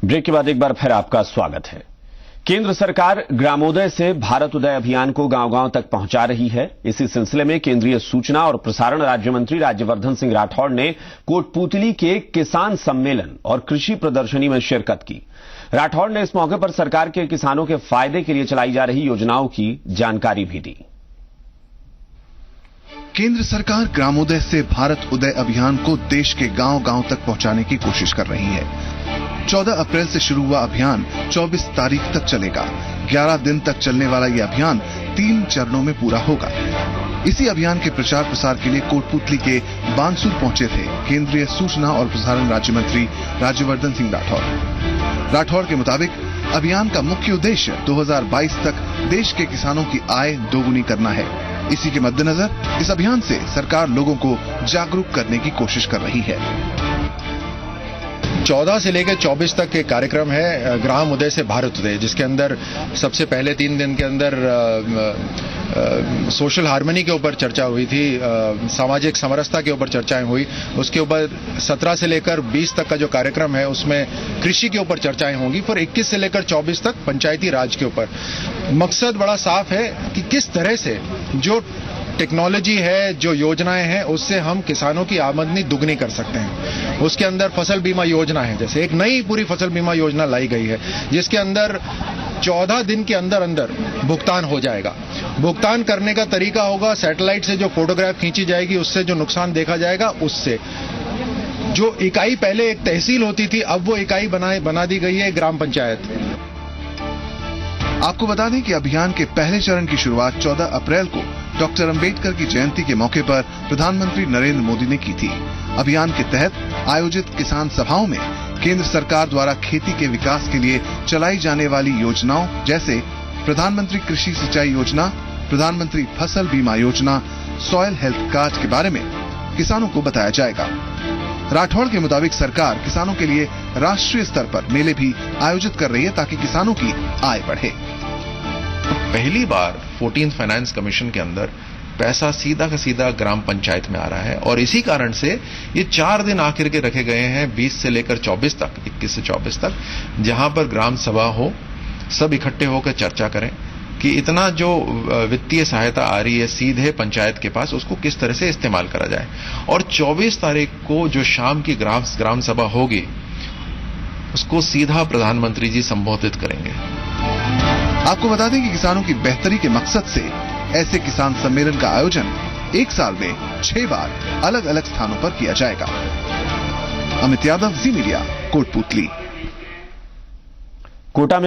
Break के बाद एक बार फिर आपका स्वागत है। केंद्र सरकार ग्रामोदय से भारत उदय अभियान को गांव-गांव तक पहुंचा रही है। इसी सिलसिले में केंद्रीय सूचना और प्रसारण राज्य मंत्री राज्यवर्धन सिंह राठौड़ ने कोटपूतली के किसान सम्मेलन और कृषि प्रदर्शनी में शिरकत की। राठौड़ ने इस मौके पर सरकार के किसानों के फायदे के लिए चलाई जा रही योजनाओं की जानकारी भी दी। केंद्र सरकार ग्रामोदय से भारत उदय अभियान को देश के गांव-गांव तक पहुंचाने की कोशिश कर रही है। 14 अप्रैल से शुरू हुआ अभियान 24 तारीख तक चलेगा। 11 दिन तक चलने वाला यह अभियान 3 चरणों में पूरा होगा। इसी अभियान के प्रचार प्रसार के लिए कोटपूतली के बानसूर पहुंचे थे केंद्रीय सूचना और प्रसारण राज्य मंत्री राज्यवर्धन सिंह राठौड़ के मुताबिक अभियान का मुख्य उद्देश्य 2022 तक देश के किसानों की आय दोगुनी करना है। इसी के मद्देनजर इस अभियान से सरकार लोगों को जागरूक करने की कोशिश कर रही है। 14 से लेकर 24 तक के कार्यक्रम है ग्राम उदय से भारत उदय, जिसके अंदर सबसे पहले 3 दिन के अंदर सोशल हार्मनी के ऊपर चर्चा हुई थी, सामाजिक समरसता के ऊपर चर्चाएं हुई। उसके ऊपर 17 से लेकर 20 तक का जो कार्यक्रम है उसमें कृषि के ऊपर चर्चाएं होंगी। फिर 21 से लेकर 24 तक पंचायती राज के ऊपर। मकसद बड़ा साफ है कि किस तरह से जो टेक्नोलॉजी है, जो योजनाएं हैं, उससे हम किसानों की आमदनी दुगनी कर सकते हैं। उसके अंदर फसल बीमा योजना है, जैसे एक नई पूरी फसल बीमा योजना लाई गई है, जिसके अंदर 14 दिन के अंदर अंदर भुगतान हो जाएगा। भुगतान करने का तरीका होगा सैटेलाइट से जो फोटोग्राफ खींची जाएगी, उससे जो नुकसान देखा जाएगा, उससे जो इकाई पहले एक तहसील होती थी, अब वो इकाई बना दी गई है ग्राम पंचायत। आपको बता दें कि अभियान के पहले चरण की शुरुआत 14 अप्रैल को डॉक्टर अंबेडकर की जयंती के मौके पर प्रधानमंत्री नरेंद्र मोदी ने की थी। अभियान के तहत आयोजित किसान सभाओं में केंद्र सरकार द्वारा खेती के विकास के लिए चलाई जाने वाली योजनाओं जैसे प्रधानमंत्री कृषि सिंचाई योजना, प्रधानमंत्री फसल बीमा योजना, सॉइल हेल्थ कार्ड के बारे में किसानों को बताया जाएगा। राठौड़ के मुताबिक सरकार किसानों के लिए राष्ट्रीय स्तर पर मेले भी आयोजित कर रही है ताकि किसानों की आय बढ़े। पहली बार 14th फाइनेंस कमीशन के अंदर पैसा सीधा का सीधा ग्राम पंचायत में आ रहा है और इसी कारण से ये 4 दिन आखिर के रखे गए हैं 20 से लेकर 24 तक, 21 से 24 तक, जहां पर ग्राम सभा हो, सब इकट्ठे होकर चर्चा करें कि इतना जो वित्तीय सहायता आ रही है सीधे पंचायत के पास, उसको किस तरह से इस्तेमाल करा जाए। और 24 तारीख को जो शाम की ग्राम सभा होगी, उसको सीधा प्रधानमंत्री जी संबोधित करेंगे। आपको बता दें कि किसानों की बेहतरी के मकसद से ऐसे किसान सम्मेलन का आयोजन 1 साल में 6 बार अलग अलग स्थानों पर किया जाएगा। अमित यादव, जी मीडिया, कोटपूतली। कोटा में